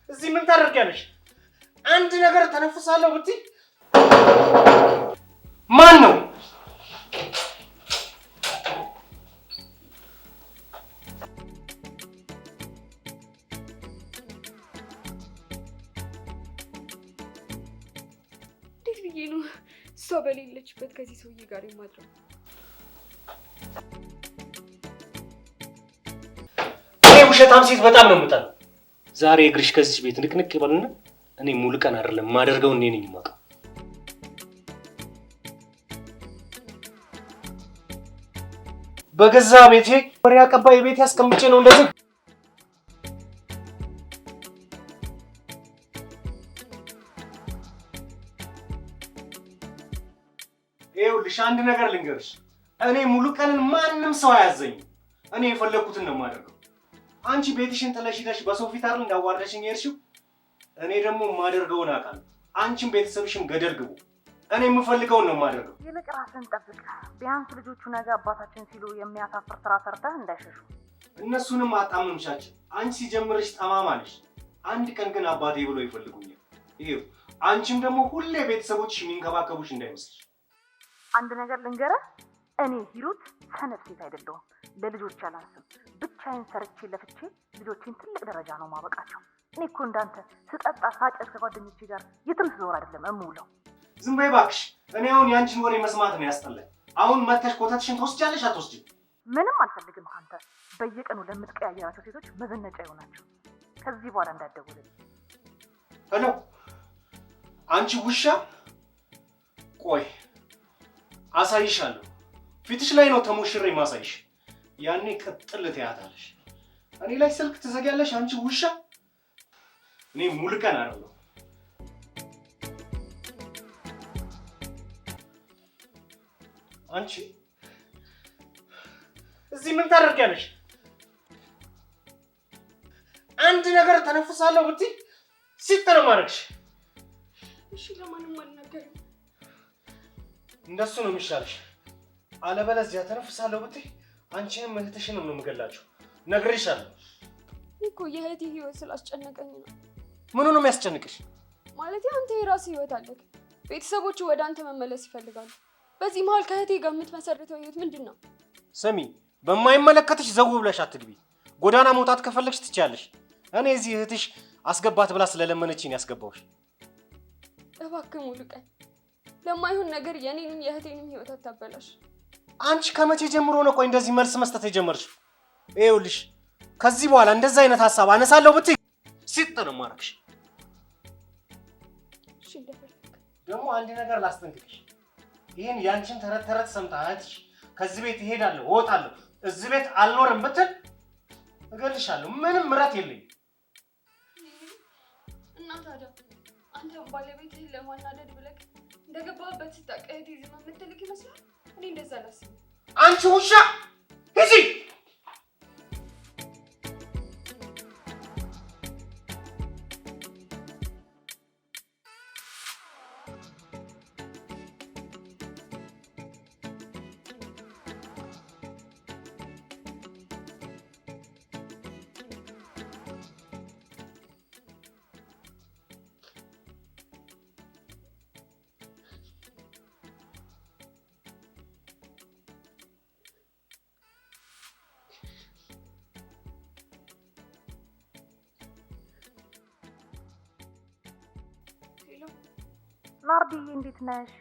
እዚህ ምን ታደርጊያለሽ? አንድ ነገር ተነፍሳለሁ ብትይ ማን ነው? እንዴት ብዬ ነው እሷ በሌለችበት ከዚህ ሰውዬ ጋር የማድረው? ውሸታም ሴት በጣም ነው የምጠላው። ዛሬ እግርሽ ከዚህ ቤት ንቅንቅ ይበልና እኔ ሙሉ ቀን አይደለም ማደርገው እኔ ነኝ የማውቀው። በገዛ ቤቴ ወሬ አቀባይ ቤት ያስቀምጬ ነው እንደዚህ። ይኸውልሽ አንድ ነገር ልንገርሽ፣ እኔ ሙሉ ቀንን ማንም ሰው አያዘኝም። እኔ የፈለኩትን ነው የማደርገው። አንቺ ቤትሽን ጥለሽ ሄደሽ በሰው ፊት አይደል እንዳዋረድሽኝ የሄድሽው? እኔ ደግሞ የማደርገውን አውቃለሁ። አንቺም ቤተሰብሽም ገደል ግቡ። እኔ የምፈልገውን ነው የማደርገው። ይልቅ ራስን ጠብቅ። ቢያንስ ልጆቹ ነገ አባታችን ሲሉ የሚያሳፍር ስራ ሰርተህ እንዳይሸሹ። እነሱንም አጣምምሻቸው። አንቺ ሲጀምርሽ ጠማማ ነሽ። አንድ ቀን ግን አባቴ ብሎ ይፈልጉኛል። ይሄው አንቺም ደግሞ ሁሌ ቤተሰቦችሽ የሚንከባከቡሽ እንዳይመስልሽ። አንድ ነገር ልንገርህ፣ እኔ ሂሩት ሰነፍ ሴት አይደለሁም። ለልጆች አላንስም። ብቻዬን ሰርቼ ለፍቼ ልጆቼን ትልቅ ደረጃ ነው ማበቃቸው። እኔ እኮ እንዳንተ ስጠጣ ሳጨስ ከጓደኞቼ ጋር የትም ስዞር አይደለም እምውለው። ዝም በይ እባክሽ። እኔ አሁን ያንቺን ወሬ መስማት ነው ያስጠላኝ። አሁን መተሽ ኮተትሽን ትወስጃለሽ አትወስጂም? ምንም አልፈልግም ካንተ። በየቀኑ ለምትቀያየራቸው ሴቶች መዘነጫ ይሆናቸው። ከዚህ በኋላ እንዳትደውልልኝ። ሄሎ አንቺ ውሻ፣ ቆይ አሳይሻለሁ። ፊትሽ ላይ ነው ተሞሽሬ ማሳይሽ። ያኔ ቅጥል ትያታለሽ። እኔ ላይ ስልክ ትዘጊያለሽ አንቺ ውሻ። እኔ ሙሉ ቀን አይደለሁ። አንቺ እዚህ ምን ታደርጊያለሽ? አንድ ነገር ተነፍሳለሁ ብትይ ሲጥ ነው ማድረግሽ። እሺ ለማንም አልነገርም። እንደሱ ነው የሚሻልሽ። አለበለዚያ ተነፍሳለሁ ብትይ አንቺንም እህትሽንም ነው የምገላችሁ። ነግሬሻለሁ እኮ የእህቴ ህይወት ስላስጨነቀኝ ነው። ምኑ ነው የሚያስጨንቅሽ? ማለት አንተ የራስህ ህይወት አለክ። ቤተሰቦቹ ወደ አንተ መመለስ ይፈልጋሉ። በዚህ መሀል ከእህቴ ጋር የምትመሰርተው ህይወት ምንድን ነው? ስሚ፣ በማይመለከትሽ ዘው ብለሽ አትግቢ። ጎዳና መውጣት ከፈለግሽ ትችያለሽ። እኔ እዚህ እህትሽ አስገባት ብላ ስለለመነችኝ ያስገባውሽ። እባክህ ሙሉ ቀን ለማይሆን ነገር የኔንም የእህቴንም ህይወት አታበላሽ። አንቺ ከመቼ ጀምሮ ነው ቆይ እንደዚህ መልስ መስጠት የጀመርሽው? ይኸውልሽ ከዚህ በኋላ እንደዛ አይነት ሐሳብ አነሳለሁ ብትይ ሲጥ ነው ማረክሽ። እሺ እንደፈለክ። ደግሞ አንድ ነገር ላስጠንቅቅሽ። ይሄን ያንቺን ተረት ሰምታ እህትሽ ከዚህ ቤት እሄዳለሁ እወጣለሁ እዚህ ቤት አልኖርም ብትል እገልሻለሁ። ምንም ምረት የለኝም። እና ታዲያ አንተ ባለቤትህን ለማናደድ ብለህ እንደገባህበት ስታውቅ እህቴ ዝም የምትልክ ይመስላል? እኔ እንደዛ አላስብም። አንቺ ውሻ ሂጂ! ናርዲዬ እንዴት ነሽ?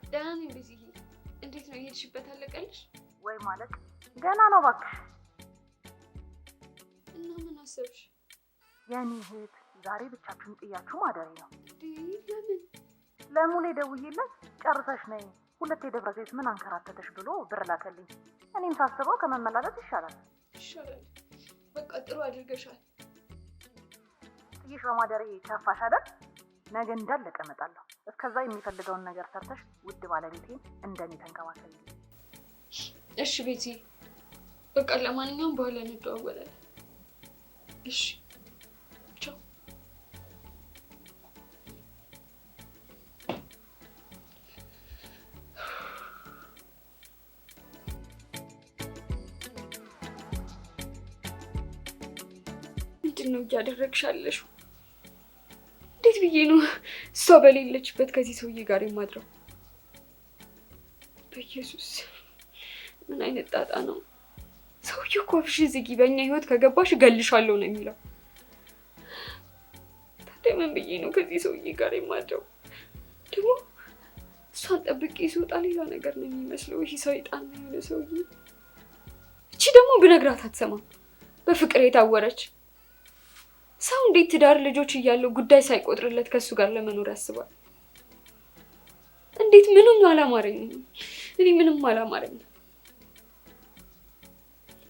ደህና ነኝ ቤዚዬ። እንዴት ነው የሄድሽበት አለቀልሽ? ወይ ማለት ገና ነው እባክሽ። እና ምን አሰብሽ? የኔ እህት ዛሬ ብቻችሁን ጥያችሁ ማደሬ ነው። ለምን? ለሙሌ ደውዬለት ጨርሰሽ ነይ፣ ሁለቴ ደብረ ዘይት ምን አንከራተተሽ ብሎ ብር ላከልኝ። እኔም ሳስበው ከመመላለስ ይሻላል። ይሻላል። በቃ ጥሩ አድርገሻል። ጥይሽ በማደሬ ከፋሽ አይደል? ነገ እንዳለቀ እመጣለሁ። እስከዛ የሚፈልገውን ነገር ሰርተሽ ውድ ባለቤቴን እንደኔ ተንከባከቢ። እሺ ቤቲ፣ በቃ ለማንኛውም በኋላ እንደዋወላለን። እሺ ቻው። ምንድን ነው እያደረግሽ ያለሽው? እንዴት ብዬ ነው እሷ በሌለችበት ከዚህ ሰውዬ ጋር የማድረው? በኢየሱስ ምን አይነት ጣጣ ነው? ሰውዬው እኮ አፍሽን ዝጊ፣ በእኛ ህይወት ከገባሽ እገልሻለሁ ነው የሚለው። ታዲያ ምን ብዬ ነው ከዚህ ሰውዬ ጋር የማድረው? ደግሞ እሷን ጠብቄ ስወጣ ሌላ ነገር ነው የሚመስለው። ይህ ሰይጣን ነው የሆነ ሰውዬ። እቺ ደግሞ ብነግራት አትሰማም። በፍቅር የታወረች ሰው እንዴት ትዳር ልጆች እያለው ጉዳይ ሳይቆጥርለት ከሱ ጋር ለመኖር ያስባል? እንዴት? ምንም አላማረኝም። እኔ ምንም አላማረኝም።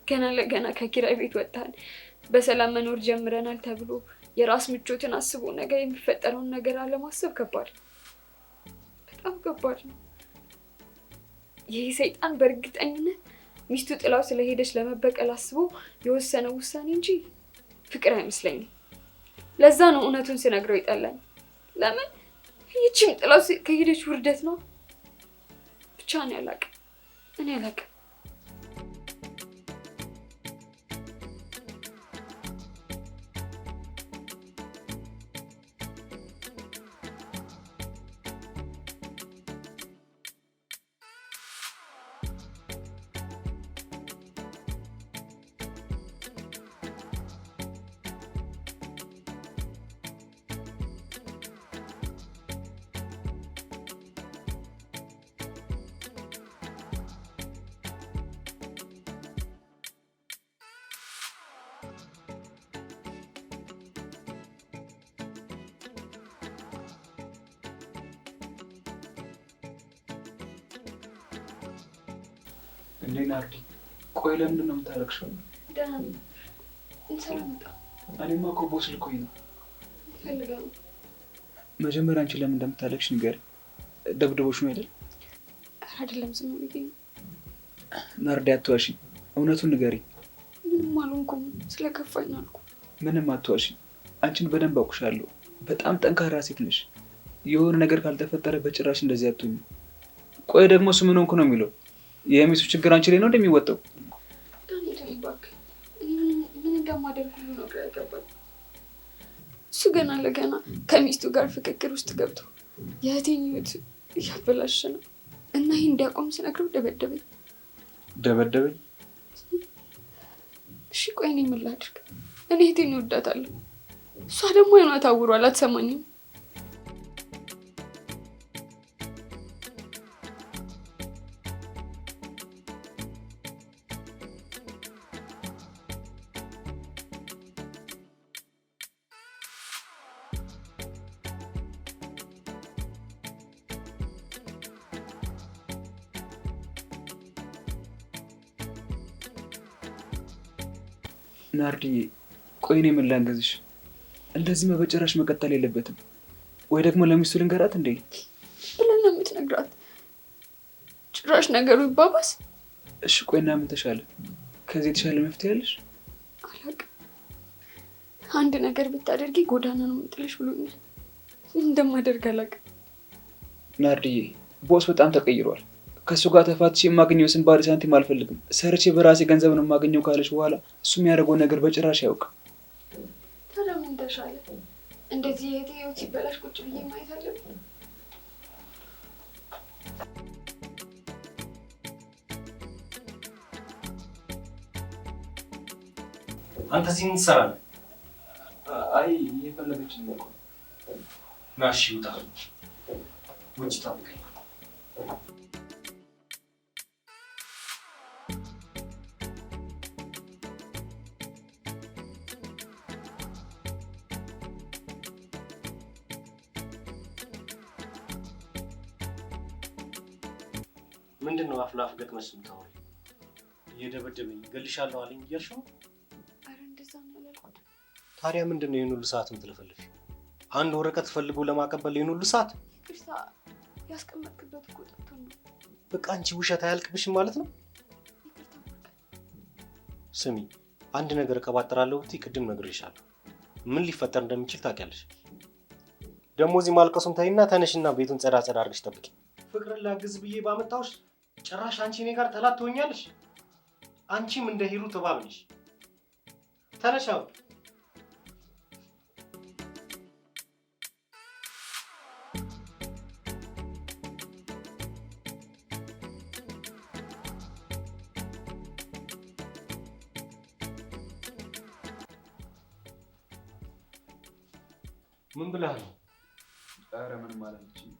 ገና ለገና ከኪራይ ቤት ወጣን በሰላም መኖር ጀምረናል ተብሎ የራስ ምቾትን አስቦ ነገር የሚፈጠረውን ነገር አለማሰብ ከባድ፣ በጣም ከባድ ነው። ይህ ሰይጣን በእርግጠኝነት ሚስቱ ጥላው ስለሄደች ለመበቀል አስቦ የወሰነው ውሳኔ እንጂ ፍቅር አይመስለኝም። ለዛ ነው እውነቱን ስነግረው ይጠላኝ። ለምን? ይህችም ጥላው ከሄደች ውርደት ነው። ብቻ ነው ያላቅም፣ እኔ አላቅም። እንዴ ናርዲ፣ ቆይ ለምንድን ነው የምታለቅሽው? ደህና ነኝ። እንሰላም መጣ። እኔማ እኮ ቦስ ልኮኝ ነው። ፈልገው መጀመሪያ አንቺ ለምን እንደምታለቅሽ ንገሪኝ። ደብድቦሽ ነው አይደል? አይደለም፣ ዝም ብዬ ነው። ናርዲ አትዋሺኝ፣ እውነቱን ንገሪኝ። ምንም አልሆንኩም፣ ስለከፋኝ አልኩ። ምንም አትዋሺኝ፣ አንቺን በደንብ አውቅሻለሁ። በጣም ጠንካራ ሴት ነሽ። የሆነ ነገር ካልተፈጠረ በጭራሽ እንደዚህ አትሆኝም። ቆይ ደግሞ እሱ ምን ሆንኩ ነው የሚለው? የሚስቱ ችግር አንቺ ላይ ነው እንደሚወጣው? ዳንኤል እባክህ፣ ምን እንደማደርግ ሁሉ ነው ግራ ያጋባኝ። እሱ ገና ለገና ከሚስቱ ጋር ፍክክር ውስጥ ገብቶ የእህቴን ህይወት እያበላሸ ነው እና ይህ እንዲያቆም ስነግረው ደበደበኝ። ደበደበኝ? እሺ ቆይ እኔ ምን ላድርግ? እኔ እህቴን እወዳታለሁ፣ እሷ ደግሞ አይኗ ታውሯል፣ አትሰማኝም። ናርዲዬ፣ ቆይ እኔ ምን ላግዝሽ? እንደዚህ በጭራሽ መቀጠል የለበትም። ወይ ደግሞ ለሚስቱ ልንገራት እንዴ? ብለን ነው የምትነግራት? ጭራሽ ነገሩ ይባባስ። እሺ ቆይ እና ምን ተሻለ? ከዚህ የተሻለ መፍትሄ ያለሽ? አላውቅም። አንድ ነገር ብታደርጊ ጎዳና ነው የምጥልሽ ብሎኛል። እንደማደርግ አላውቅም። ናርዲዬ፣ ቦስ በጣም ተቀይሯል። ከእሱ ጋር ተፋትቼ የማገኘው ስንባሪ ሳንቲም አልፈልግም። ሰርቼ በራሴ ገንዘብ ነው የማገኘው ካለች በኋላ እሱ የሚያደርገው ነገር በጭራሽ አያውቅም። ታዲያ ምን ተሻለ? እንደዚህ የእህቴ ህይወት ሲበላሽ ቁጭ ብዬ ማየት አለብኝ? አንተ እዚህ ምን ትሰራለህ? አይ እየፈለገች ነው። ና እሺ፣ ውጣ፣ ውጭ ጠብቀኝ። ምንድን ነው አፍላፍ ገጥመሽ የምታወሪው? እየደበደበኝ እገልሻለሁ አለኝ እያልሽ ነው? ኧረ እንደዛ ነው ያልኩት። ታዲያ ምንድን ነው ይህን ሁሉ ሰዓት የምትለፈልፊው? አንድ ወረቀት ፈልጎ ለማቀበል ይህን ሁሉ ሰዓት? ይቅርታ፣ ያስቀመጥክበት እኮ ጠፍቶ ነው። በቃ አንቺ ውሸት አያልቅብሽም ማለት ነው? ይቅርታ። ስሚ፣ አንድ ነገር እቀባጥራለሁ ብትይ ቅድም ነግሬሻለሁ። ምን ሊፈጠር እንደሚችል ታውቂያለሽ። ደግሞ እዚህ ማልቀሱን ተይና ተነሽና ቤቱን ጸዳ ጸዳ አድርገሽ ጠብቂ። ፍቅርን ላግዝ ብዬ ባመጣሁሽ ጭራሽ አንቺ እኔ ጋር ጠላት ትሆኛለሽ። አንቺም እንደ ሂሩት እባብ ነሽ። ተነሽ አሁን። ምን ብለህ ነው? ኧረ ምንም አላለችኝ።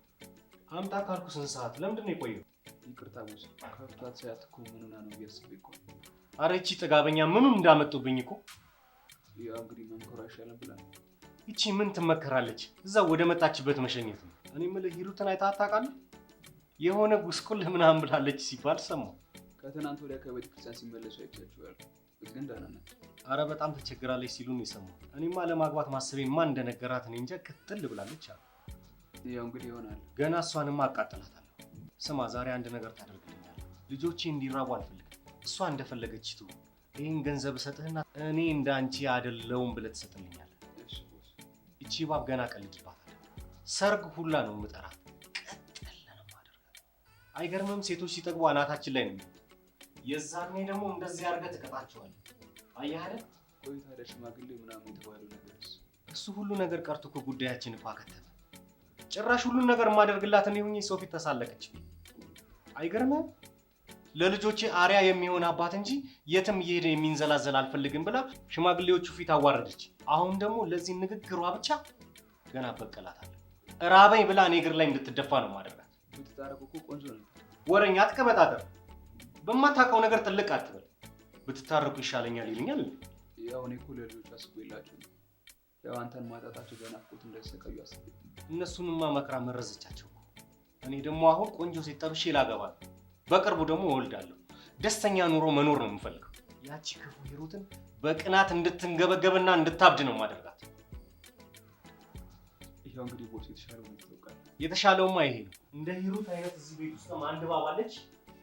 አምጣ ካልኩ ስንት ሰዓት? ለምንድን ነው የቆየው? ይቅርታ ቦስ፣ ከፍቷት ሳያት እኮ ምን ሆና ነው እያሰብኩ እኮ። ኧረ ይቺ ጥጋበኛ ምኑን እንዳመጡብኝ እኮ። ያው እንግዲህ መምከሯ ይሻላል ብላ ነው። ይቺ ምን ትመከራለች? እዛው ወደ መጣችበት መሸኘት ነው። እኔ የምልህ ሂሩትን አይተሃት ታውቃለህ? የሆነ ጉስቁል ምናምን ብላለች ሲባል ሰማሁ። ከትናንት ወዲያ ከቤተ ክርስቲያን ሲመለሱ አይቻችኋል። ግን ደህና ናት። ኧረ በጣም ተቸግራለች ሲሉ ነው የሰማሁት። እኔማ ለማግባት ማሰቤን ማን እንደነገራት እኔ እንጃ ክትል ብላለች አሉ። ያው እንግዲህ ይሆናል። ገና እሷንማ አቃጥላታለሁ። ስማ ዛሬ አንድ ነገር ታደርግልኛለህ። ልጆቼ እንዲራቡ አልፈልግም። እሷ እንደፈለገች ትሁን። ይህን ገንዘብ እሰጥህና እኔ እንዳንቺ አይደለሁም ብለህ ትሰጥልኛለህ። እሺ ቦስ። እቺ እባብ ገና ቀልድባታለሁ። ሰርግ ሁላ ነው የምጠራት። ቀጠል ነው የማደርጋት። አይገርምም? ሴቶች ሲጠግቡ አናታችን ላይ ነው የሚሉት። የዛኔ ደግሞ እንደዚህ አድርገህ ትቀጣቸዋለህ። አየህ አይደል? ቆይ ታዲያ ሽማግሌ ምናምን የተባለው ነገርስ? እሱ ሁሉ ነገር ቀርቶ እኮ ጉዳያችን እኮ አከተመ። ጭራሽ ሁሉን ነገር የማደርግላት እኔ ሆኜ ሰው ፊት ተሳለቀች። አይገርምም? ለልጆቼ አሪያ የሚሆን አባት እንጂ የትም እየሄደ የሚንዘላዘል አልፈልግም ብላ ሽማግሌዎቹ ፊት አዋረደች። አሁን ደግሞ ለዚህ ንግግሯ ብቻ ገና በቀላታለሁ። ራበኝ ብላ እኔ እግር ላይ እንድትደፋ ነው ማደርጋት። ብትታረቁ እኮ ቆንጆ ነው። ወረኛ አትቀበጣጠር። በማታውቀው ነገር ጥልቅ አትበል። ብትታረቁ ይሻለኛል ይልኛል። ያው እኔ እኮ ለልጆቹ አስቤላቸው ነው። ያው አንተን ማጣታቸው በናፍቆት እንዳይሰቃዩ አስቤ። እነሱንማ መክራ መረዘቻቸው። እኔ ደግሞ አሁን ቆንጆ ሴት ጠብሼ ላገባል። በቅርቡ ደግሞ እወልዳለሁ። ደስተኛ ኑሮ መኖር ነው የምፈልገው። ያቺ ክፉ ሂሩትን በቅናት እንድትንገበገብና እንድታብድ ነው ማደርጋት። ይሄው እንግዲህ ቦስ የተሻለው ነው ታውቃለህ። የተሻለውማ ይሄ ነው። እንደ ሂሩት አይነት እዚህ ቤት ውስጥ አንድ እባብ አለች።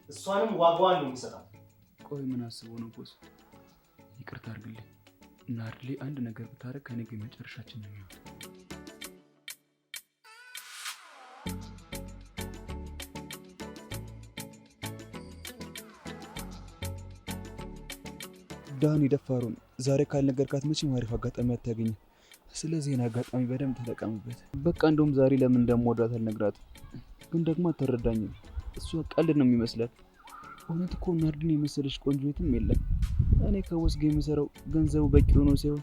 እሷንም ዋጋዋን ነው የምሰጣት። ቆይ ምን አስበው ነው ቦስ? ይቅርታ አድርግልኝ እና አድሌ አንድ ነገር ብታረግ ከኔ ጋር መጨረሻችን ነው የሚሆነው። ዳኒ ደፋሩን ዛሬ ካልነገርካት መቼም አሪፍ አጋጣሚ አታገኝም። ስለዚህ ይህን አጋጣሚ በደንብ ተጠቀምበት። በቃ እንደውም ዛሬ ለምን እንደምወዳት አልነግራትም፣ ግን ደግሞ አትረዳኝም። እሷ ቀልድ ነው የሚመስላት። እውነት እኮ ናርድን የመሰለች ቆንጆ የትም የለም። እኔ ከወስ ጋር የምሰራው ገንዘቡ በቂ ሆኖ ሳይሆን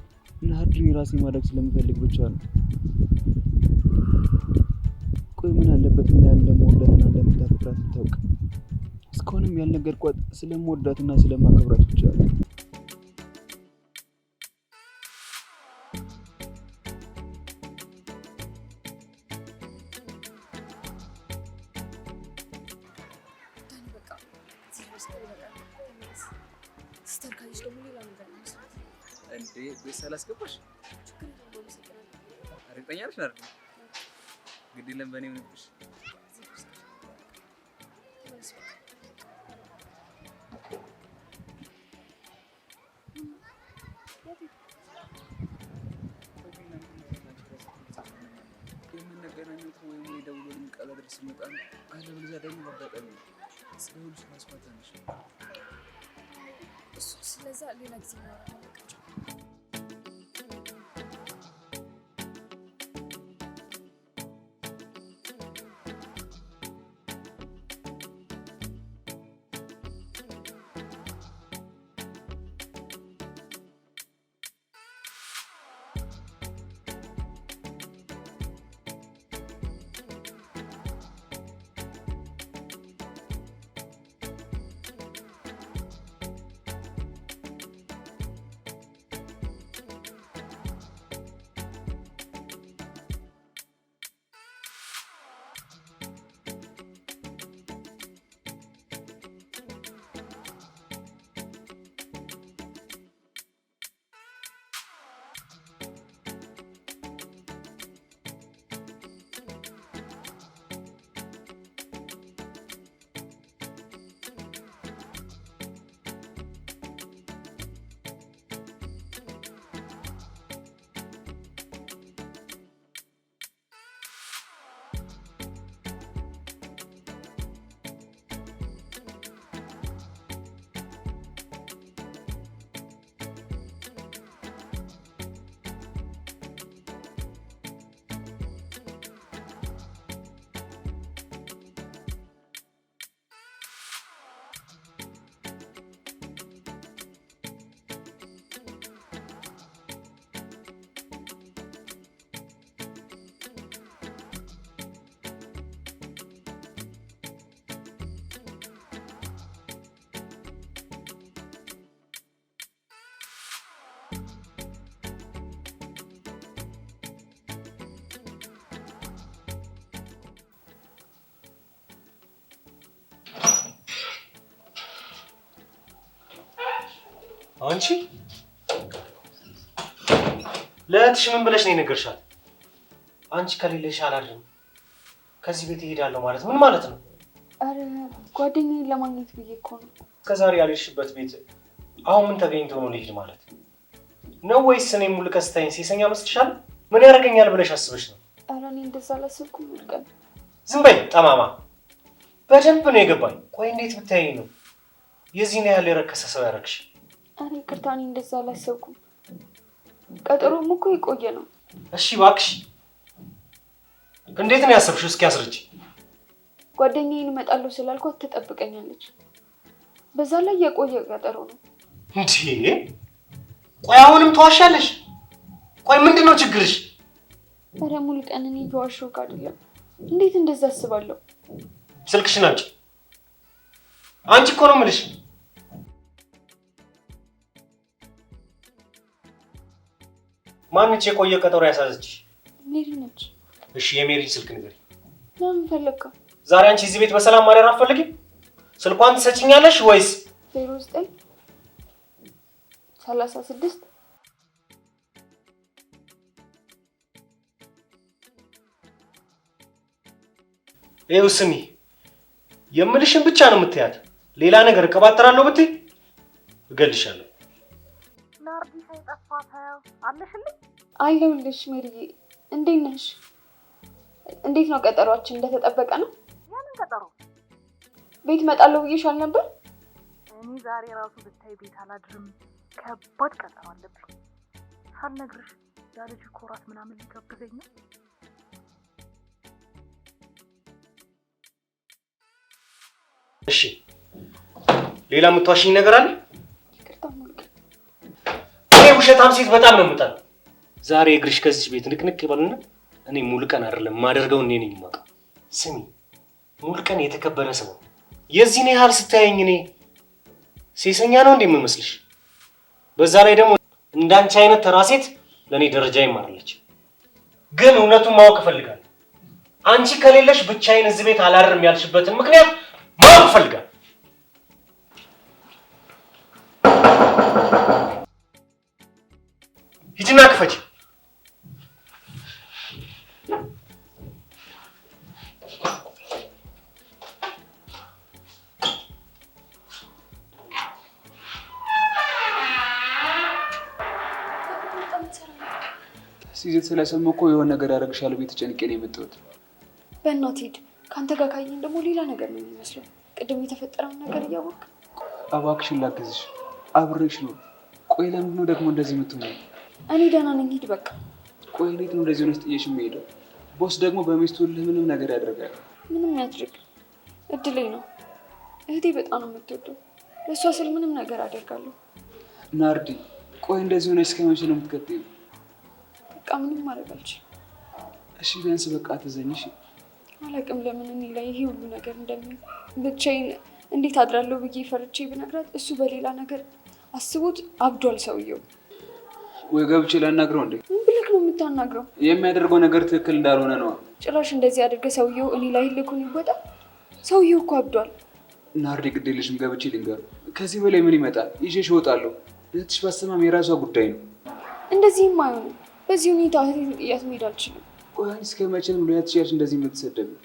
ናርድን የራሴ ማድረግ ስለምፈልግ ብቻ ነው። ቆይ ምን አለበት ምን ያህል እንደምወዳትና እንደምታፈቅራት ብታውቅ። እስካሁንም ያልነገርኳት ስለምወዳትና ስለማከብራት ብቻ ነው። እንዴ ቤት ሳላስገባሽ እርግጠኛ ነሽ? ናርዲ ግድ የለም በእኔ ምንብሽ። የምንገናኘው ወይም የደውሎልኝ ቃል አድርስ ሲመጣ ነው። አለበለዚያ ደግሞ አጋጣሚ ነው። ስለሁሉሽ ማስፋት ነሽ እሱ። ስለዛ ሌላ ጊዜ ነው። አንቺ ለእህትሽ ምን ብለሽ ነው የነገርሻት? አንቺ ከሌለሽ አላድርም ከዚህ ቤት እሄዳለሁ ማለት ምን ማለት ነው? አረ ጓደኛዬን ለማግኘት ብዬ እኮ ነው። እስከዛሬ ያልሽበት ቤት አሁን ምን ተገኝቶ ነው ልሄድ ማለት ነው? ወይስ እኔ ሙሉ ከስታይን ሴሰኛ መስልሻል? ምን ያደርገኛል ብለሽ አስበሽ ነው? አረ እኔ እንደዛ አላሰብኩም። ሙሉቀን ዝም በይ ጠማማ። በደንብ ነው የገባኝ። ቆይ እንዴት ብታይኝ ነው የዚህን ያህል የረከሰ ሰው ያደረግሽ? አረ ይቅርታ፣ እኔ እንደዛ አላሰብኩም። ቀጠሮም እኮ የቆየ ነው። እሺ እባክሽ እንዴት ነው ያሰብሽው? እስኪ አስረጂ። ጓደኛዬን እመጣለሁ ስላልኳት ትጠብቀኛለች። በዛ ላይ የቆየ ቀጠሮ ነው። እንዴ ቆይ አሁንም ተዋሻለሽ? ቆይ ምንድነው ችግርሽ? አረ ሙሉቀን እኔ እየዋሸሁህ አይደለም። እንዴት እንደዛ አስባለሁ? ስልክሽን አምጪ። አንቺ እኮ ነው የምልሽ። ማንች የቆየ ቀጠሮ ያሳዘችሽ? ሜሪ ነች። እሺ የሜሪ ስልክ ንገሪ። ለምን ፈለግከው? ዛሬ አንቺ እዚህ ቤት በሰላም ማደር አትፈልጊም? ስልኳን ትሰጪኛለሽ ወይስ 09 36 ይኸው ስሚ፣ የምልሽን ብቻ ነው የምትያት። ሌላ ነገር እቀባጥራለሁ ብትይ እገልሻለሁ። ናርዲ ሳይጠፋ ሰው አለሽልኝ? አለሁልሽ ሜሪዬ። እንዴት ነሽ? እንዴት ነው ቀጠሯችን? እንደተጠበቀ ነው? ያንን ቀጠሮ ቤት እመጣለሁ ብዬሻል ነበር። እኔ ዛሬ ራሱ ብታይ ቤት አላድርም። ከባድ ቀጠሮ አለብኝ። ሳልነግርሽ ያለች ኮራት ምናምን ሊጋብዘኝ ነው። እሺ ሌላ የምትዋሽኝ ነገር አለ? ይቅርታ ሙሉቀን። እኔ ውሸታም ሴት በጣም ነው የምጠላው። ዛሬ እግርሽ ከዚህ ቤት ንቅንቅ ይበልና እኔ ሙሉቀን አይደለም ማደርገው እኔ ነኝ የማውቀው። ስሚ ሙሉቀን የተከበረ ሰው ነው። የዚህን ያህል ስታየኝ እኔ ሴሰኛ ነው እንዴ የምመስልሽ? በዛ ላይ ደግሞ እንዳንቺ አይነት ተራ ሴት ለኔ ደረጃ ይማርለች። ግን እውነቱን ማወቅ እፈልጋለሁ። አንቺ ከሌለሽ ብቻዬን እዚህ ቤት አላድርም ያልሽበትን ምክንያት ማወቅ እፈልጋለሁ። ሂጂና ክፈች። ሲዘት ስለሰማሁ እኮ የሆነ ነገር ያደርግሻል ቤት ተጨንቄ ነው የመጣሁት። በእናትህ ሂድ። ከአንተ ጋር ካየኝ ደግሞ ሌላ ነገር ነው የሚመስለው። ቅድም የተፈጠረውን ነገር እያወቅህ። እባክሽን ላግዝሽ፣ አብሬሽ ነው። ቆይ ለምንድን ነው ደግሞ እንደዚህ የምትሆነው? እኔ ደህና ነኝ፣ ሂድ በቃ። ቆይ እንዴት ነው እንደዚህ ሆነሽ ጥዬሽ የምሄደው? ቦስ ደግሞ በሚስቱ ምንም ነገር ያደርጋል። ምንም ያድርግ፣ እድሌ ነው። እህቴ በጣም ነው የምትወደው። ለእሷ ስል ምንም ነገር አደርጋለሁ። ናርዲ ቆይ እንደዚህ ሆነሽ እስከ መቼ ነው የምትቀጥይው? በቃ ምንም ማድረግ አልችልም። እሺ ቢያንስ በቃ አትዘኝሽ። አላውቅም ለምን እኔ ላይ ይሄ ሁሉ ነገር እንደሚሆን። ብቻዬን እንዴት አድራለሁ ብዬ ፈርቼ ብነግራት እሱ በሌላ ነገር አስቦት አብዷል ሰውየው። ወይ ገብቼ ላናግረው እንዴ? ምን ብለህ ነው የምታናግረው? የሚያደርገው ነገር ትክክል እንዳልሆነ ነው። ጭራሽ እንደዚህ አድርገህ ሰውየው እኔ ላይ ልኩን ይወጣ። ሰውየው እኮ አብዷል። ናርዲ ግድ የለሽም፣ ገብቼ ልንገረው። ከዚህ በላይ ምን ይመጣል? ይዤሽ እወጣለሁ። እህትሽ ባሰማም የራሷ ጉዳይ ነው። እንደዚህም አይሆንም። በዚህ ሁኔታ እህቴን ጥያት መሄድ አልችልም። ቆይ እስከ መቼ ነው ለእህትሽ ያልሽ እንደዚህ የምትሰደቢው?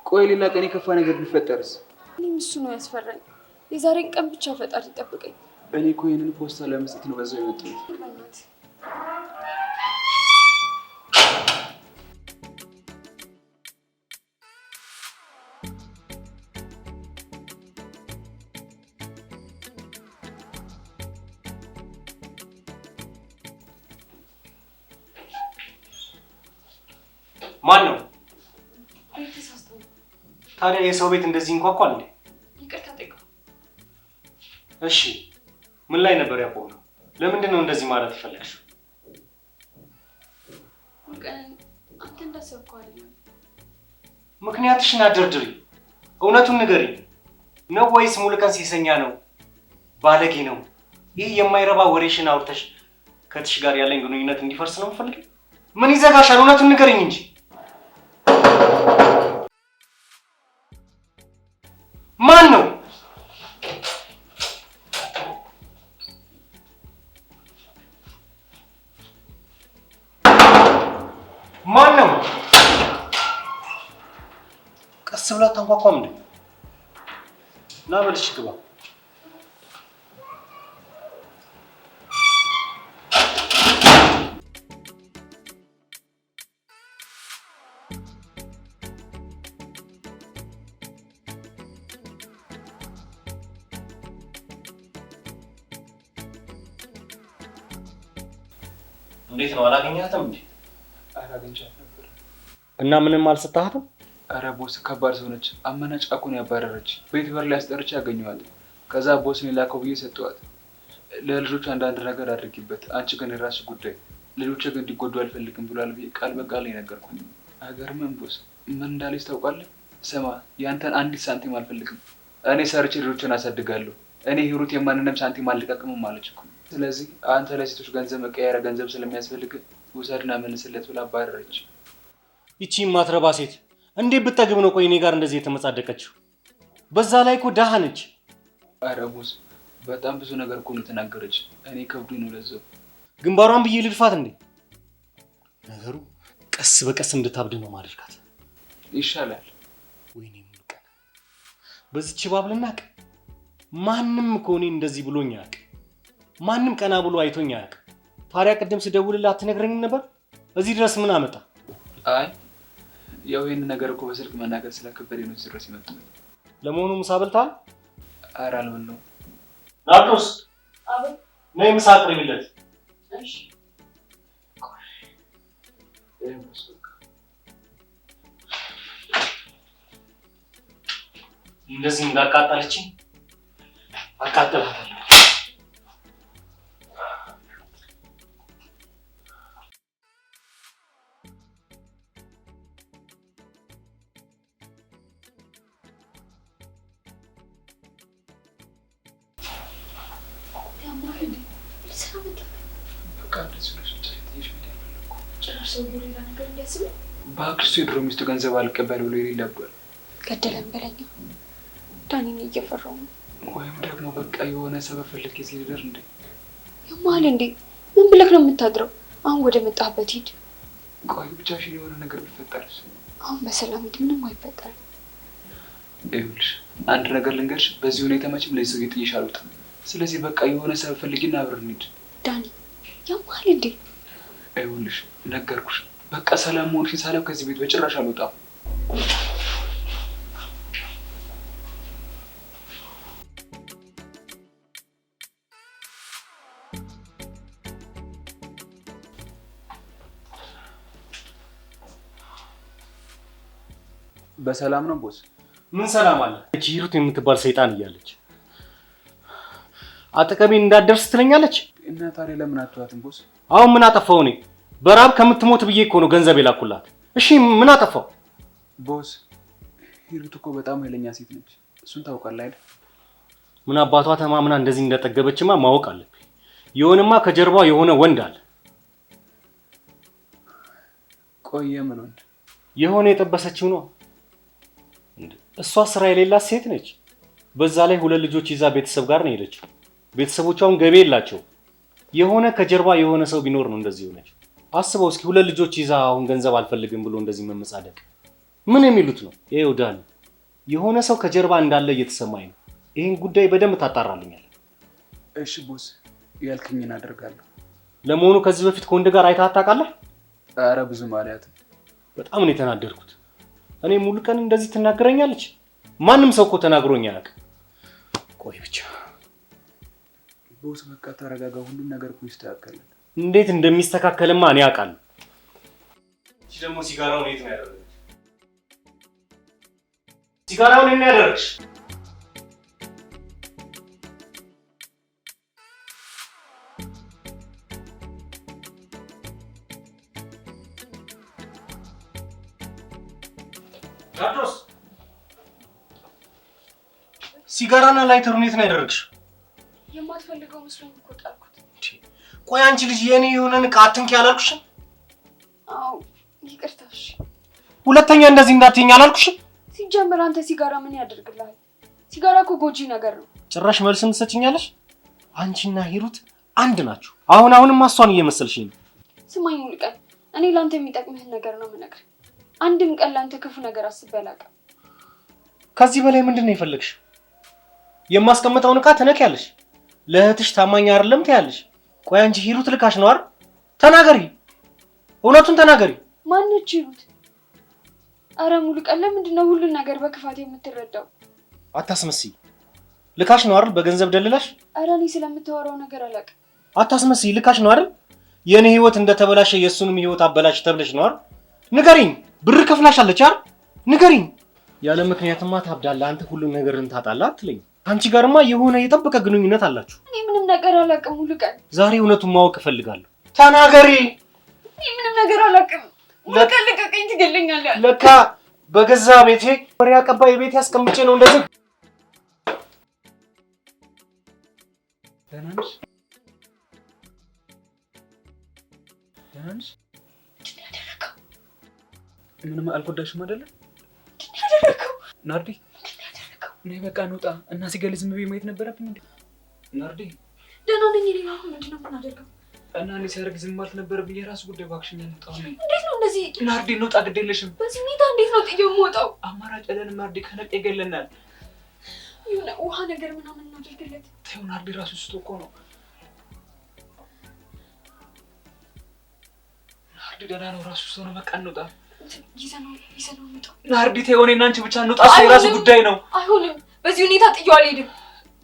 ቆይ ሌላ ቀን የከፋ ነገር ቢፈጠርስ? እኔም እሱ ነው ያስፈራኝ። የዛሬን ቀን ብቻ ፈጣሪ ጠብቀኝ። እኔ እኮ ይህንን ፖስታ ለመስጠት ነው በዛው የመጣሁት። ማን ነው? ታዲያ የሰው ቤት እንደዚህ እንኳኳል እንዴ? ይቅርታ ጠይቀው። እሺ ምን ላይ ነበር ያቆምነው? ለምንድን ነው እንደዚህ ማለት የፈለግሽው? አንተ እንዳሰብከው አይደለም። ምክንያትሽን አደርድሪ። እውነቱን ንገሪ። ነው ወይስ ሙሉቀን ሴሰኛ ነው? ባለጌ ነው? ይህ የማይረባ ወሬሽን አውርተሽ ከትሽ ጋር ያለኝ ግንኙነት እንዲፈርስ ነው የምፈልገው? ምን ይዘጋሻል? እውነቱን ንገሪኝ እንጂ። ማን ነው? ማን ነው? ቀስ ብላ ታንኳኳም እንዴ? ና በልሽ ግባ። እንዴት ነው አላገኛትም እንዴ? አላገኛትም ነበር። እና ምንም አልሰጣህም? አረ ቦስ ከባድ ሰው ነች። አመናጭቃኩን ያባረረች። ቤት በር ላይ አስጠርቼ ያገኘዋል። ከዛ ቦስን የላከው ብዬ ሰጠዋት። ለልጆች አንዳንድ ነገር አድርጊበት፣ አንቺ ግን የራስሽ ጉዳይ፣ ልጆች ግን እንዲጎዱ አልፈልግም ብሏል ብዬ ቃል በቃል ነገርኩኝ። አገርምን ቦስ ምን እንዳለች ታውቃለህ? ስማ ያንተን አንዲት ሳንቲም አልፈልግም። እኔ ሰርቼ ልጆችን አሳድጋለሁ። እኔ ሂሩት የማንንም ሳንቲም አልለቃቅምም አለች እኮ። ስለዚህ አንተ ለሴቶች ገንዘብ መቀየሪያ ገንዘብ ስለሚያስፈልግ ውሰድና መልስለት ብላ አባረረች። ይቺ ማትረባ ሴት እንዴት ብጠግብ ነው ቆይ እኔ ጋር እንደዚህ የተመጻደቀችው? በዛ ላይ እኮ ደሃ ነች። አረ ቦስ በጣም ብዙ ነገር እኮ ነው የተናገረች። እኔ ከብዱኝ ነው ለዛው። ግንባሯን ብዬ ልድፋት እንዴ? ነገሩ ቀስ በቀስ እንድታብድ ነው ማድረጋት ይሻላል። ወይኔ ሙሉ ቀን በዚች ባብልናቅ ማንም እኮ እኔ እንደዚህ ብሎኝ አያውቅ። ማንም ቀና ብሎ አይቶኝ አያውቅ። ታዲያ ቅድም ስደውልልህ አትነግረኝም ነበር? እዚህ ድረስ ምን አመጣ? አይ ያው ይሄን ነገር እኮ በስልክ መናገር ስለከበደኝ ነው እዚህ ድረስ የመጣሁት። ለመሆኑ ምሳ በልተሃል? ኧረ አልበላሁም። ናርዶስ አቤት። ነይ ምሳ አቅርቢለት። እሺ። እንደዚህ እንዳቃጠለችኝ አቃጠላታለሁ። በአክስቱ የድሮ ሚስቱ ገንዘብ አልቀበል ብሎ የሌለ አባል ገደለን በለኛ። ዳኒን እየፈራሁ ነው። ወይም ደግሞ በቃ የሆነ ሰበብ ፈልጌ ሲልደር እንዴ የማል እንዴ ምን ብለህ ነው የምታድረው? አሁን ወደ መጣህበት ሂድ። ቆይ ብቻሽን የሆነ ነገር ቢፈጠርስ? አሁን በሰላም ሂድ፣ ምንም አይፈጠርም። ይኸውልሽ አንድ ነገር ልንገርሽ፣ በዚህ ሁኔታ መቼም ለዚህ ሰው ጥዬሽ አልወጣም። ስለዚህ በቃ የሆነ ሰበብ ፈልጊና አብረን እንሂድ። ዳኒ የማል እንዴ? ይኸውልሽ ነገርኩሽ፣ በቃ ሰላም መሆንሽን ሳላውቅ ከዚህ ቤት በጭራሽ አልወጣም። በሰላም ነው ቦስ? ምን ሰላም አለ? እቺ ሂሩት የምትባል ሰይጣን እያለች አጠገቤ እንዳትደርስ ትለኛለች። እና ታዲያ ለምን አትዋትም ቦስ? አሁን ምን አጠፋው? እኔ በራብ ከምትሞት ብዬ እኮ ነው ገንዘብ የላኩላት። እሺ ምን አጠፋው? ቦስ ሂሩት እኮ በጣም ኃይለኛ ሴት ነች። እሱን ታውቃለህ አይደል? ምን አባቷ ተማምና እንደዚህ እንደጠገበችማ ማወቅ አለብኝ። የሆነማ ከጀርባ የሆነ ወንድ አለ። ቆየ ምን ወንድ? የሆነ የጠበሰችው ነው። እሷ ስራ የሌላት ሴት ነች። በዛ ላይ 2 ልጆች ይዛ ቤተሰብ ጋር ነው የሄደችው። ቤተሰቦቿም ገቢ የላቸው። የሆነ ከጀርባ የሆነ ሰው ቢኖር ነው እንደዚህ ሆነች። አስበው እስኪ 2 ልጆች ይዛ አሁን ገንዘብ አልፈልግም ብሎ እንደዚህ መመጻደቅ ምን የሚሉት ነው? ይሄው ዳኒ የሆነ ሰው ከጀርባ እንዳለ እየተሰማኝ ነው። ይሄን ጉዳይ በደንብ ታጣራልኛል። እሺ ቦስ ያልከኝን አደርጋለሁ። ለመሆኑ ከዚህ በፊት ከወንድ ጋር አይተሃት ታውቃለህ? ኧረ ብዙ ማለት በጣም ነው የተናደድኩት። እኔ ሙሉ ቀን እንደዚህ ትናገረኛለች? ማንም ሰው እኮ ተናግሮኝ አያውቅም። ቆይ ብቻ ቦስ በቃ ተረጋጋ። ሁሉም ነገር እኮ ይስተካከላል። እንዴት እንደሚስተካከልማ እኔ አውቃለሁ። እቺ ደግሞ ሲጋራውን የት ነው ያደረገች? ሲጋራውን የት ነው ያደረግሽ? ናርዶስ ሲጋራና ላይተሩን የት ነው ያደረግሽ? የማትፈልገው መስሎኝ እኮ ጣልኩት። ቆይ አንቺ ልጅ የኔ የሆነን ዕቃ አትንኪ አላልኩሽም? አዎ ይቅርታሽ። ሁለተኛ እንደዚህ እንዳትይኝ አላልኩሽም? ሲጀምር አንተ ሲጋራ ምን ያደርግልሃል? ሲጋራ እኮ ጎጂ ነገር ነው። ጭራሽ መልስም ትሰጪኛለሽ? አንቺና ሂሩት አንድ ናችሁ። አሁንም እሷን እየመሰልሽኝ ነው። ስማኝ ሙሉቀን፣ እኔ ላንተ የሚጠቅምህን ነገር ነው የምነግርህ። አንድም ቀን ላንተ ክፉ ነገር አስቤ አላውቅም። ከዚህ በላይ ምንድን ነው የፈለግሽው? የማስቀምጠውን ዕቃ ትነኪያለሽ፣ ለእህትሽ ታማኝ አይደለም ትያለሽ። ቆይ አንቺ ሂሩት ልካሽ ነው አይደል? ተናገሪ፣ እውነቱን ተናገሪ። ማነች ሂሩት? አረ ሙሉቀን ለምንድን ነው ሁሉን ነገር በክፋት የምትረዳው? አታስመስይ። ልካሽ ነው አይደል? በገንዘብ ደልላሽ። አረ እኔ ስለምታወራው ነገር አላውቅም። አታስመስይ። ልካሽ ነው አይደል? የኔ ህይወት እንደተበላሸ የእሱንም ህይወት አበላሽ ተብለሽ ነው አይደል? ንገሪኝ። ብር ከፍላሻለች አይደል? ንገሪኝ። ያለ ምክንያትማ ታብዳለህ አንተ፣ ሁሉን ነገርን ታጣለህ አትለኝ። አንቺ ጋርማ የሆነ የጠበቀ ግንኙነት አላችሁ። እኔ ምንም ነገር አላውቅም ሙሉቀን። ዛሬ እውነቱን ማወቅ እፈልጋለሁ። ተናገሪ። እኔ ምንም ነገር አላውቅም። ሙሉቀን ልቀቀኝ፣ ትገለኛለህ። ለካ በገዛ ቤቴ ወሬ አቀባይ ቤቴ አስቀምጬ ነው እንደዚህ። ደህና ነሽ? ደህና ነሽ? ምንም አልጎዳሽም አይደለ? ናርዲ ነይ በቃ እንውጣ። እና ሲገል ዝም ብዬ ማየት ነበረብኝ እንዴ? ናርዲ ደህና ነኝ። እኔ አሁን ምንድን ነው የምናደርገው? እና እኔ ሲያደርግ ዝም ማለት ነበረብኝ። የራሱ ጉዳይ እባክሽኝ። እንውጣ ነኝ። እንዴት ነው እንደዚህ? ናርዲ እንውጣ፣ ግድ የለሽም። በዚህ ሁኔታ እንዴት ነው ጥዬው የምወጣው? አማራጭ የለንም ናርዲ፣ ከነቅ ይገለናል። የሆነ ውሃ ነገር ምናምን እናደርግለት። ተይው ናርዲ፣ ራሱ ስቶ እኮ ነው። ናርዲ ደህና ነው፣ ራሱ ስቶ ነው። በቃ እንውጣ። ይዘነው እንውጣ። ናርዲ ተይው፣ እኔና አንቺ ብቻ እንውጣ። እሱ የራሱ ጉዳይ ነው። አይሆንም፣ በዚህ ሁኔታ ጥዬው አልሄድም።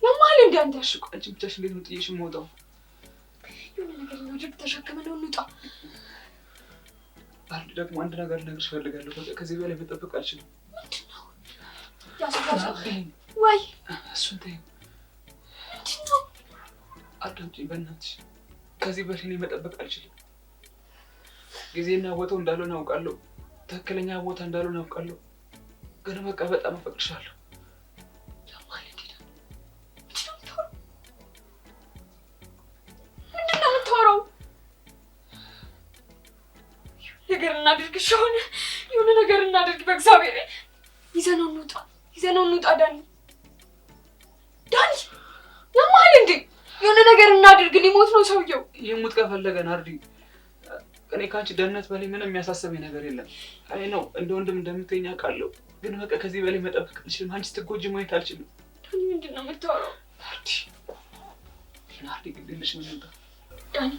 ያማል እንደ አንተ። እሺ አንቺ ብቻሽ እንዴት ነው ጥዬሽ የምወጣው? የሆነ ነገር እናድርግ፣ ተሸክመነው እንውጣ። ናርዲ ደግሞ አንድ ነገር ልነግርሽ እፈልጋለሁ። በቃ ከዚህ በላይ መጠበቅ አልችልም። ምንድን ነው? ያስፈልጋል ወይ? እሱን ተይው። ምንድን ነው? አዳምጪኝ በእናትሽ። ከዚህ በላይ እኔ መጠበቅ አልችልም። ጊዜና ቦታው እንዳልሆነ አውቃለሁ። ትክክለኛ ቦታ እንዳልሆነ አውቃለሁ። ግን በቃ በጣም አፈቅርሻለሁ። ምንድን ነው የምታወራው? ነገር እናድርግ። እሺ አሁን የሆነ ነገር እናድርግ። በእግዚአብሔር ይዘነው እንውጣ። ዳኒ ያማል እንዴ? የሆነ ነገር እናድርግ። ሊሞት ነው ሰውየው። ይሙት ከፈለገ ናርዲ፣ እኔ ከአንቺ ደህንነት በላይ ምንም የሚያሳስበኝ ነገር የለም። አይ ነው እንደ ወንድም እንደምትይኝ አውቃለሁ። ግን በቃ ከዚህ በላይ መጠበቅ አልችልም። አንቺ ስትጎጂ ማየት አልችልም። ዳኒ ምንድን ነው የምታወራው? ናርዲ ግድ የለሽም እንውጣ። ዳኒ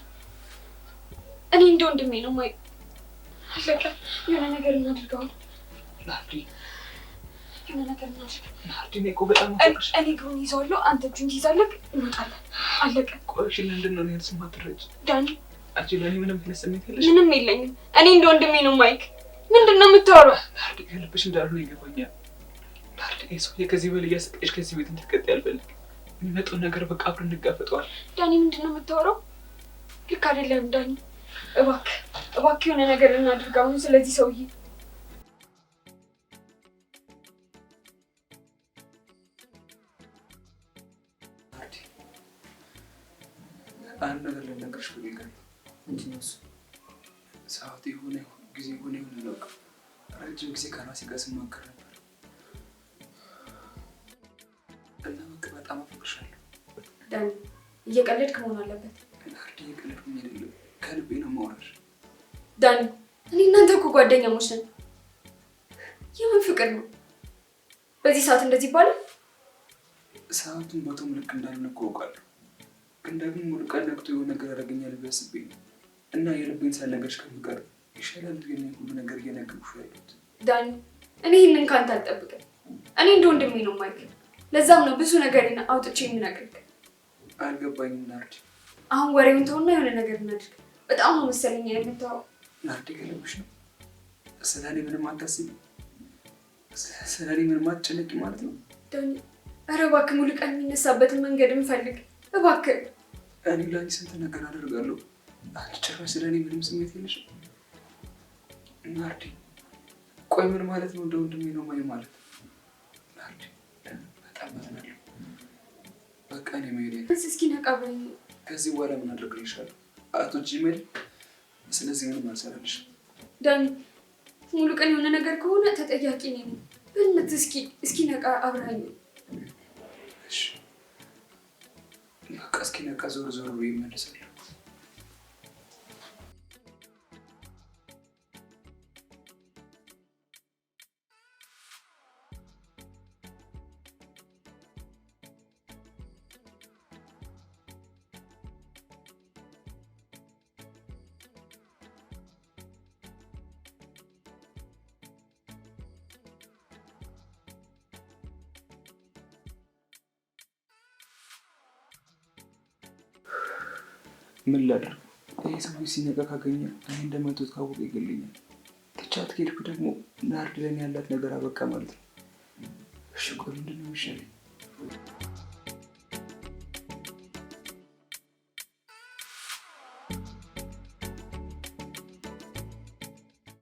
እኔ እንደ ወንድሜ ነው ማይ አለቀ። የሆነ ነገር እናድርገው ናርዲ። የሆነ ነገር እናድርግ ናርዲ። እኔ እኮ በጣም አፈቅርሽ። እኔ እግሩን ይዘዋለሁ፣ አንተ እጁን ትይዛለህ። እንወጣለን። አለቀ። ቆይ እሺ፣ ለምንድን ነው እኔን ስማ ትረጭ? ዳኒ አንቺ ለእኔ ምንም አይነት ስሜት የለሽም? ምንም የለኝም። እኔ እንደ ወንድሜ ነው ማይክ። ምንድን ነው የምታወራው? ናርዲ ከልብሽ እንዳልሆነ ይገባኛል። ናርዲ ሰውዬ ከዚህ በላይ እያሰቀሽ ከዚህ ቤት እንድትቀጥይ አልፈልግም። የሚመጣውን ነገር በቃ አብረን እንጋፈጠዋል። ዳኒ ምንድን ነው የምታወራው? ልክ አይደለም ዳኒ። እባክህ የሆነ ነገር እናድርግ አሁን ስለዚህ ሰውዬ። ናርዲ አንድ ነገር ልነግርሽ ፈልጋለሁ። ምንድን ነው እሱ? ሰዓት የሆነ ጊዜ ሆነ አላውቅም። ረጅም ጊዜ ከራሴ ጋር ስማከር ነበር እና በቃ በጣም አፈቅርሻለሁ። ዳኒ እየቀለድክ መሆን አለበት። ናርዲ እየቀለድኩኝ አይደለም፣ ከልቤ ነው የማወራሽ። ዳኒ እኔ እናንተ እኮ ጓደኛሞች ነን። የምን ፍቅር ነው በዚህ ሰዓት እንደዚህ ይባላል? ሰዓቱን ቦታውም ልክ እንዳልሆነ እኮ አውቃለሁ። ግን ደግሞ ሙሉ ቀን ነቅቶ የሆነ ነገር ያደርገኛል ብዬ አስቤ ነው እና የልቤን ሳልነግርሽ ከምቀር ይሻላል ብዬ ነው ሁሉ ነገር እየነገርኩሽ ያለሁት። ዳኒ እኔ ይህንን ካንተ አልጠብቅም። እኔ እንደ ወንድሜ ነው ማይክ። ለዛም ነው ብዙ ነገር አውጥቼ የምነግርህ። አልገባኝም ናርዲ። አሁን ወሬውን ተውና የሆነ ነገር እናድርግ። በጣም ነው መሰለኝ የምታወራው። ናርዲ ከልብሽ ነው? ስለ እኔ ምንም አታስቢ? ስለ እኔ ምንም አትጨነቂ ማለት ነው? ዳኒ ኧረ እባክህ ሙሉ ቀን የሚነሳበትን መንገድ እንፈልግ እባክህ። እኔ ለአንቺ ስንት ነገር አደርጋለሁ። አንቺ ጭራሽ ስለ እኔ ምንም ስሜት የለሽም ናርዲ። ቆይ ምን ማለት ነው እንደ ወንድሜ ነው ማየ ማለት? ናርዲ በጣም አዝናለሁ። በቃ እኔ መሄድ እስኪ ነቃ በይኝ። ከዚህ በኋላ ምን አደርግልሻለሁ? አቶ ጂሜል ስለዚህ ምንም አልሰራልሽም። ዳኒ ሙሉ ቀን የሆነ ነገር ከሆነ ተጠያቂ ነኝ። በእናትህ እስኪ ነቃ አብረኸኝ። እሺ በቃ እስኪ ነቃ ዞር ብዬ እመለሳለሁ። ምን ላድርግ? ይሄ ሰው ሲነቃ ካገኘ እኔ እንደመቶት ካወቀ ይገለኛል። ትቻት ከሄድኩ ደግሞ ናርድ ለኔ ያላት ነገር አበቃ ማለት ነው። እሺ ቆይ ምንድን ነው የሚሻለኝ?